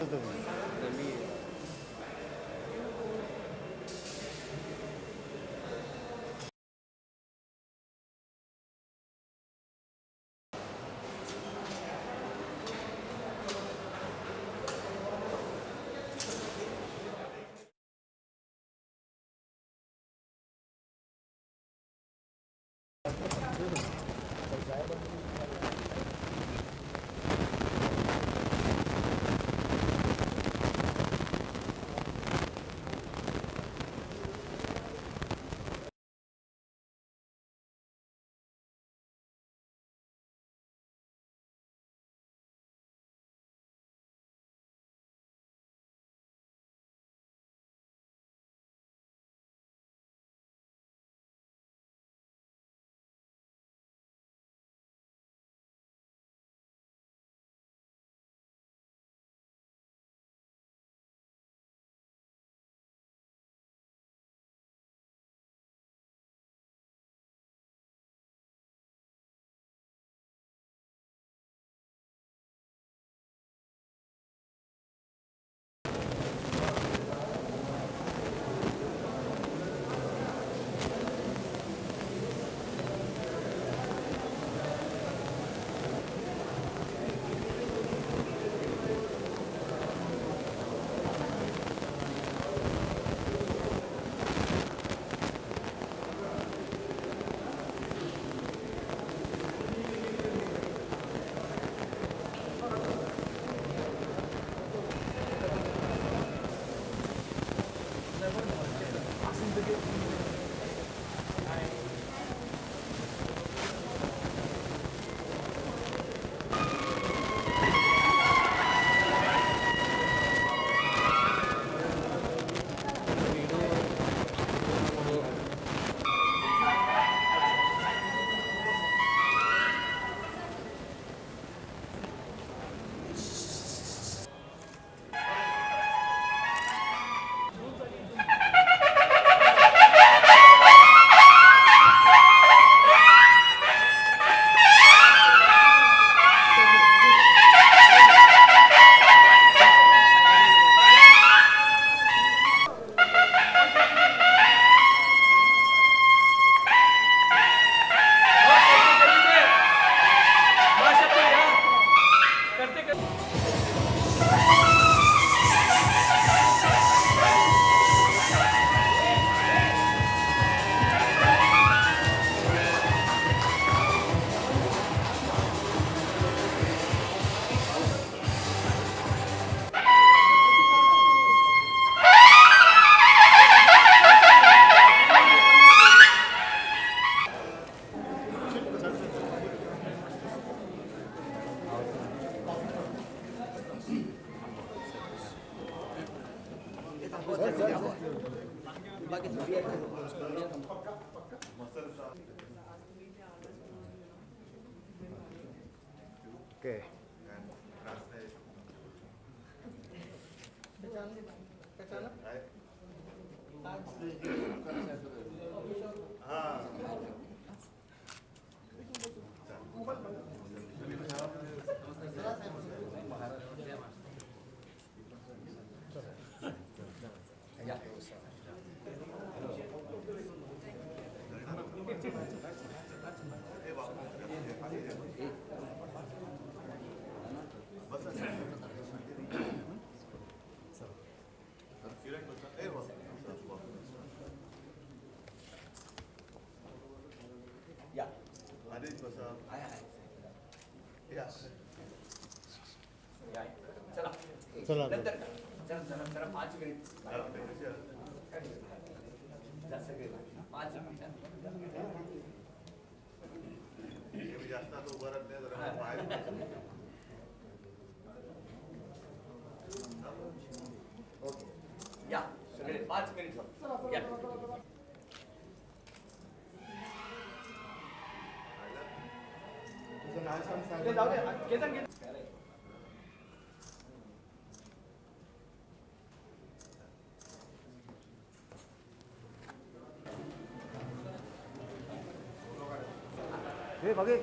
Oke. चला नंतर चला चला चला 5 मिनिट 5 मिनिट ओके या सगळे 5 मिनिट या तुझं नाव सांग जाऊ दे केतन बघे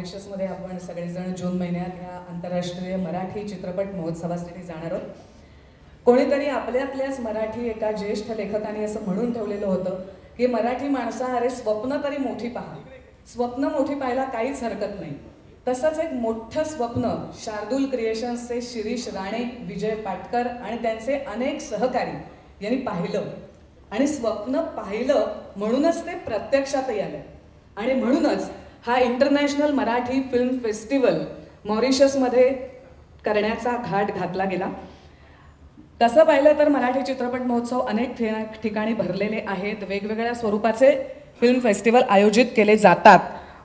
मॉरिशसमध्ये आपण सगळेजण जून महिन्यात ह्या आंतरराष्ट्रीय मराठी चित्रपट महोत्सवासाठी जाणार आहोत. कोणीतरी आपल्यातल्याच मराठी एका ज्येष्ठ लेखकाने असं म्हणून ठेवलेलं होतं की मराठी माणसा अरे स्वप्न तरी मोठी पहा. स्वप्न मोठी पाहायला काहीच हरकत नाही. तसंच एक मोठं स्वप्न शार्दूल क्रिएशन्सचे शिरीष राणे, विजय पाटकर आणि त्यांचे अनेक सहकारी यांनी पाहिलं आणि स्वप्न पाहिलं म्हणूनच ते प्रत्यक्षातही आलं. आणि म्हणूनच हा इंटरनॅशनल मराठी फिल्म फेस्टिवल मॉरिशसमध्ये करण्याचा घाट घातला गेला. तसं पाहिलं तर मराठी चित्रपट महोत्सव अनेक ठिकाणी भरलेले आहेत. वेगवेगळ्या स्वरूपाचे फिल्म फेस्टिवल आयोजित केले जातात.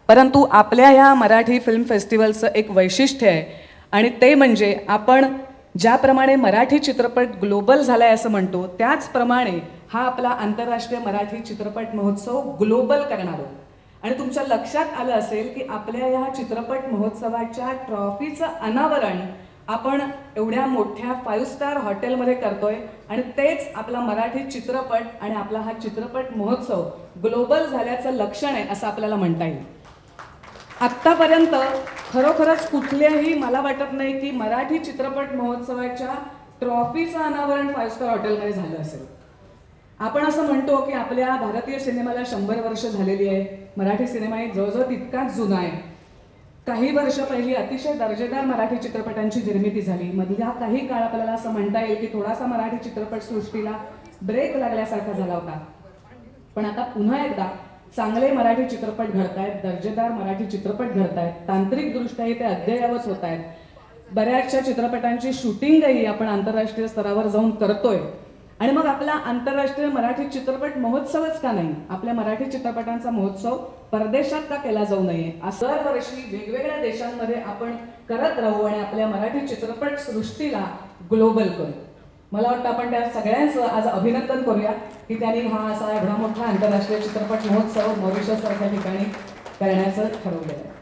परंतु आपल्या ह्या मराठी फिल्म फेस्टिवलचं एक वैशिष्ट्य आहे आणि ते म्हणजे आपण ज्याप्रमाणे मराठी चित्रपट ग्लोबल झाला आहे असं म्हणतो, त्याचप्रमाणे हा आपला आंतरराष्ट्रीय मराठी चित्रपट महोत्सव ग्लोबल करणार आहोत. आणि तुमच्या लक्षात आलं असेल की आपल्या ह्या चित्रपट महोत्सवाच्या ट्रॉफीचं अनावरण आपण एवढ्या मोठ्या 5 स्टार हॉटेलमध्ये करतोय आणि तेच आपला मराठी चित्रपट आणि आपला हा चित्रपट महोत्सव ग्लोबल झाल्याचं लक्षण आहे असं आपल्याला म्हणता येईल. आत्तापर्यंत खरोखरच कुठल्याही मला वाटत नाही की मराठी चित्रपट महोत्सवाच्या ट्रॉफीचं अनावरण 5 स्टार हॉटेलमध्ये झालं असेल. आपण असं म्हणतो की आपल्या भारतीय सिनेमाला 100 वर्ष झालेली आहे. मराठी सिनेमा जवळजवळ तितकाच जुना आहे. काही वर्ष पहिली अतिशय दर्जेदार मराठी चित्रपटांची निर्मिती झाली. मधल्या काही काळ आपल्याला असं म्हणता येईल की थोडासा मराठी चित्रपट सृष्टीला ब्रेक लागल्यासारखा झाला होता. पण आता पुन्हा एकदा चांगले मराठी चित्रपट घडतायत, दर्जेदार मराठी चित्रपट घडतायत, तांत्रिकदृष्ट्याही ते अद्ययावत होत आहेत. बऱ्याचशा चित्रपटांची शूटिंगही आपण आंतरराष्ट्रीय स्तरावर जाऊन करतोय. आणि मग आपला आंतरराष्ट्रीय मराठी चित्रपट महोत्सवच का नाही? आपल्या मराठी चित्रपटांचा महोत्सव परदेशात का केला जाऊ नये? असं दरवर्षी वेगवेगळ्या देशांमध्ये आपण करत राहू आणि आपल्या मराठी चित्रपट सृष्टीला ग्लोबल करू. मला वाटतं आपण त्या सगळ्यांचं आज अभिनंदन करूया की त्यांनी हा असा एवढा मोठा आंतरराष्ट्रीय चित्रपट महोत्सव मॉरिशस सारख्या ठिकाणी करण्याचं ठरवलेलं आहे.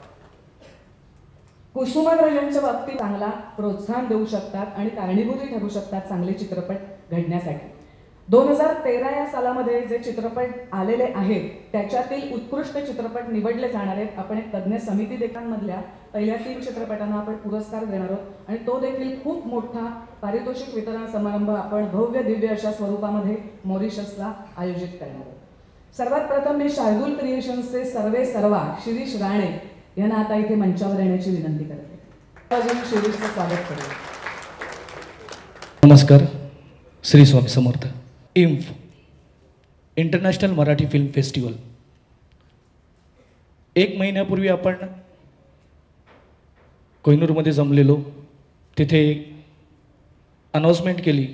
कुसुमाग्रजांच्या बाबतीत चांगला प्रोत्साहन देऊ शकतात आणि कारणीभूत ठरू शकतात चांगले चित्रपट घडण्यासाठी. 2013 या सालामध्ये जे चित्रपट आलेले आहेत त्याच्यातील उत्कृष्ट चित्रपट निवडले जाणार आहेत. आपण एक तज्ज्ञ समिती देशांमधल्या पहिल्या 3 चित्रपटांना आपण पुरस्कार देणार आहोत आणि तो देखील खूप मोठा पारितोषिक वितरण समारंभ आपण भव्य दिव्य अशा स्वरूपामध्ये मॉरिशसला आयोजित करणार आहोत. सर्वात प्रथम मी शार्दूल क्रिएशन्सचे सर्वेसर्वा शिरीष राणे यांना आता इथे मंचावर येण्याची विनंती करते. शिरीषचं स्वागत करूया. नमस्कार. Shri Swami Samarth. इम्फ international Marathi film festival 1 महिन्यापूर्वी आपण कोहिनूरमध्ये जमलेलो. तिथे अनाउन्समेंट केली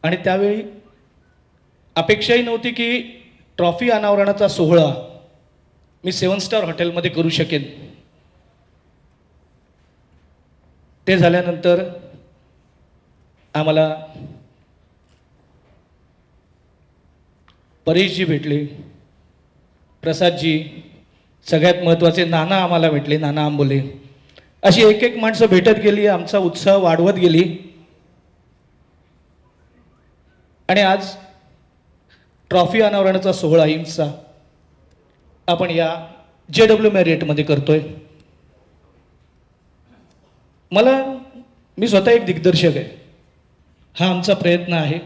आणि त्यावेळी अपेक्षाही नव्हती की ट्रॉफी अनावरणाचा सोहळा मी 7 स्टार हॉटेलमध्ये करू शकेन. ते झाल्यानंतर आम्हाला परेशजी भेटले, प्रसादजी, सगळ्यात महत्त्वाचे नाना आम्हाला भेटले, नाना आंबोले. अशी एक एक माणसं भेटत गेली, आमचा उत्साह वाढवत गेली आणि आज ट्रॉफी अनावरणाचा सोहळा इम्सचा आपण या JW मॅरियटमध्ये करतोय. मी स्वतः एक दिग्दर्शक आहे. हा आमचा प्रयत्न आहे.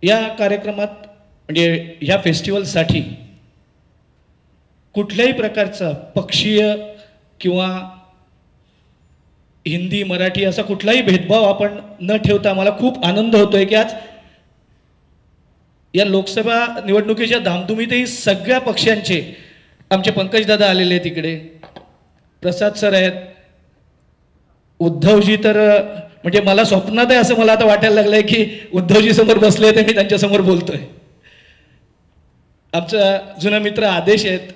या कार्यक्रमात म्हणजे ह्या फेस्टिवलसाठी कुठल्याही प्रकारचा पक्षीय किंवा हिंदी मराठी असा कुठलाही भेदभाव आपण न ठेवता मला खूप आनंद होतोय की आज या लोकसभा निवडणुकीच्या धामधुमीतही सगळ्या पक्षांचे आमचे पंकजदादा आलेले आहेत, इकडे प्रसाद सर आहेत, उद्धवजी तर म्हणजे मला स्वप्नात आहे असं मला आता वाटायला लागलंय की उद्धवजी समोर बसले ते मी त्यांच्यासमोर बोलतोय. आमचा जुना मित्र आदेश आहेत.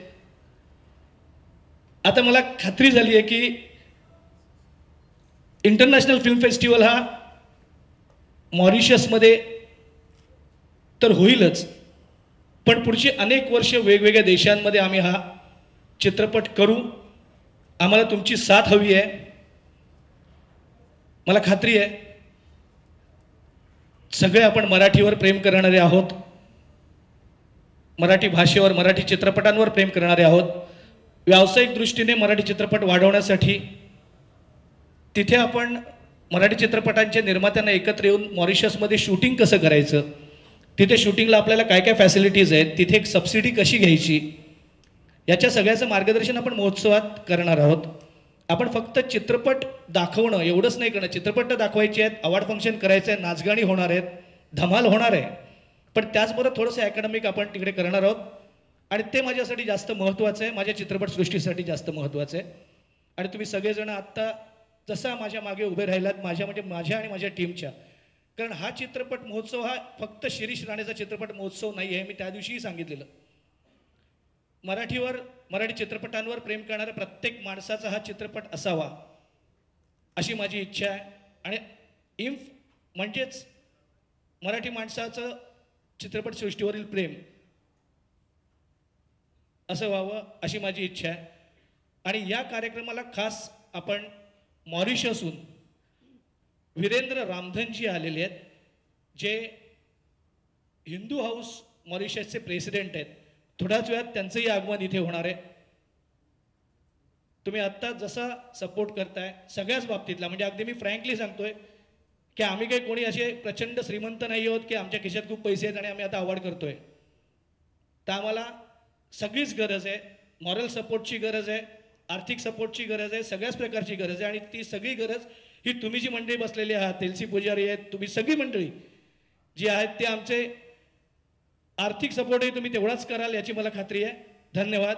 आता मला खात्री झाली आहे की इंटरनॅशनल फिल्म फेस्टिवल हा मॉरिशसमध्ये तर होईलच, पण पुढची अनेक वर्ष वेगवेगळ्या देशांमध्ये आम्ही हा चित्रपट करू. आम्हाला तुमची साथ हवी आहे. मला खात्री आहे सगळे आपण मराठीवर प्रेम करणारे आहोत, मराठी भाषेवर मराठी चित्रपटांवर प्रेम करणारे आहोत. व्यावसायिक दृष्टीने मराठी चित्रपट वाढवण्यासाठी तिथे आपण मराठी चित्रपटांच्या निर्मात्यांना एकत्र येऊन मॉरिशसमध्ये शूटिंग कसं करायचं, तिथे शूटिंगला आपल्याला काय काय फॅसिलिटीज आहेत, तिथे एक सबसिडी कशी घ्यायची, याच्या सगळ्याचं मार्गदर्शन आपण महोत्सवात करणार आहोत. आपण फक्त चित्रपट दाखवणं एवढंच नाही करणं, चित्रपट दाखवायचे आहेत, अवॉर्ड फंक्शन करायचं आहे, नाचगाणी होणार आहेत, धमाल होणार आहे, पण त्याचबरोबर थोडंसं अकॅडमिक आपण तिकडे करणार आहोत. आणि ते माझ्यासाठी जास्त महत्त्वाचं आहे, माझ्या चित्रपटसृष्टीसाठी जास्त महत्त्वाचं आहे. आणि तुम्ही सगळेजण आत्ता जसा माझ्या मागे उभे राहिलात, माझ्या आणि माझ्या टीमच्या, कारण हा चित्रपट महोत्सव हा फक्त शिरीष राणेचा चित्रपट महोत्सव नाही आहे. मी त्या दिवशीही सांगितलेलं, मराठी चित्रपटांवर प्रेम करणाऱ्या प्रत्येक माणसाचा हा चित्रपट असावा अशी माझी इच्छा आहे. आणि इम्फ म्हणजेच मराठी माणसाचं चित्रपटसृष्टीवरील प्रेम असं व्हावं अशी माझी इच्छा आहे. आणि या कार्यक्रमाला खास आपण मॉरिशसहून वीरेंद्र रामधनजी आलेले आहेत, जे हिंदू हाऊस मॉरिशसचे प्रेसिडेंट आहेत. थोड्याच वेळात त्यांचंही आगमन इथे होणार आहे. तुम्ही आत्ता जसा सपोर्ट करताय सगळ्याच बाबतीतला, म्हणजे अगदी मी फ्रँकली सांगतोय की आम्ही काही कोणी असे प्रचंड श्रीमंत नाही आहोत की आमच्या खिशात खूप पैसे आहेत आणि आम्ही आता अवॉर्ड करतोय. तर आम्हाला सगळीच गरज आहे, मॉरल सपोर्टची गरज आहे, आर्थिक सपोर्टची गरज आहे, सगळ्याच प्रकारची गरज आहे. आणि ती सगळी गरज ही तुम्ही जी मंडळी बसलेली आहात, तेलसी पुजारी आहेत, तुम्ही सगळी मंडळी जी आहेत ते आमचे आर्थिक सपोर्टही तुम्ही तेवढाच कराल याची मला खात्री आहे. धन्यवाद.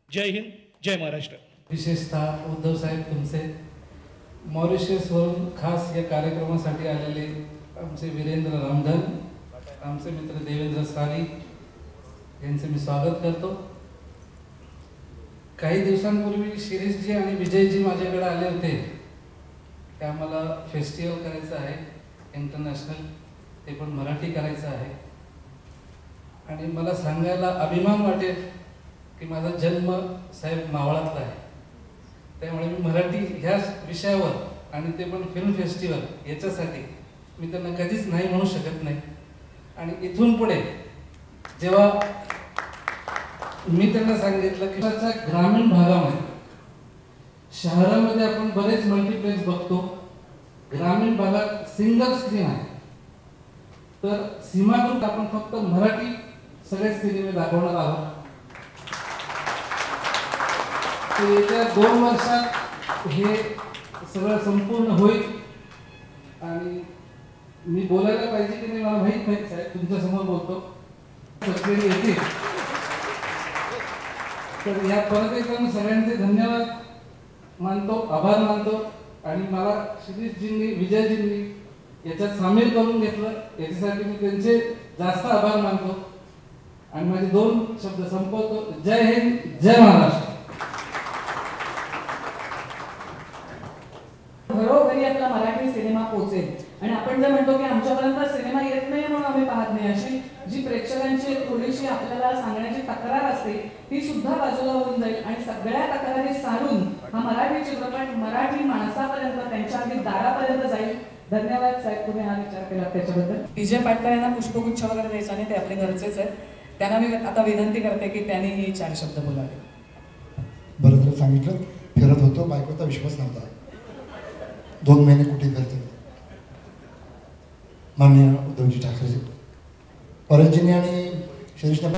जय हिंद, जय महाराष्ट्र. विशेषतः उद्धव साहेब तुमचे मॉरिशसवरून खास या कार्यक्रमासाठी आलेले आमचे वीरेंद्र रामधन, आमचे मित्र देवेंद्र सारी यांचे मी स्वागत करतो. काही दिवसांपूर्वी शिरीषजी आणि विजयजी माझ्याकडे आले होते की आम्हाला फेस्टिवल करायचं आहे इंटरनॅशनल, ते पण मराठी करायचं आहे. आणि मला सांगायला अभिमान वाटेल की माझा जन्म साहेब मावळातला आहे, त्यामुळे मी मराठी ह्या विषयावर आणि ते पण फिल्म फेस्टिवल याच्यासाठी मी त्यांना कधीच नाही म्हणू शकत नाही. आणि इथून पुढे जेव्हा मी त्यांना सांगितलं की ग्रामीण भागामध्ये, शहरामध्ये आपण बरेच मल्टीप्लेक्स बघतो, ग्रामीण भागात सिंगल स्क्रीन आहे, तर सीमाकृत आपण फक्त मराठी सगळे सिनेमे दाखवणार आहोत. येत्या 2 वर्षात हे सगळं संपूर्ण होईल. आणि मी बोलायला पाहिजे की नाही मला माहित नाही, साहेब तुमच्या समोर बोलतो, सगळे येतील. तर या परत एकदा सगळ्यांचे धन्यवाद मानतो, आभार मानतो. आणि मला शिरीषजींनी, विजयजींनी याच्यात सामील करून घेतलं याच्यासाठी मी त्यांचे जास्त आभार मानतो. आणि माझे 2 शब्द संपवतो. जय हिंद, जय महाराष्ट्र. घरोघरी आपला मराठी सिनेमा पोहोचेल. आणि आपण जर म्हणतो की आमच्यापर्यंत सिनेमा येत नाही म्हणून आम्ही पाहत नाही, अशी जी प्रेक्षकांची थोडीशी आपल्याला सांगण्याची तक्रार असते ती सुद्धा बाजूला होऊन जाईल. आणि सगळ्या तक्रारी सारून हा मराठी चित्रपट मराठी माणसापर्यंत, त्यांच्या अगदी दारापर्यंत जाईल. धन्यवाद साहेब, तुम्ही हा विचार केला त्याच्याबद्दल. विजय पाटकर यांना पुष्पगुच्छ वगैरे द्यायचा नाही, ते आपले घरचेच आहेत. त्यांना मी आता विनंती करते की त्यांनी ही 4 शब्द बोलावे. बरं झालं सांगितलं, फिरत होतो, बायकोचा विश्वास नव्हता. 2 महिने कुठे करते. माननीय उद्धवजी ठाकरे, परमजींनी आणि शिरीषने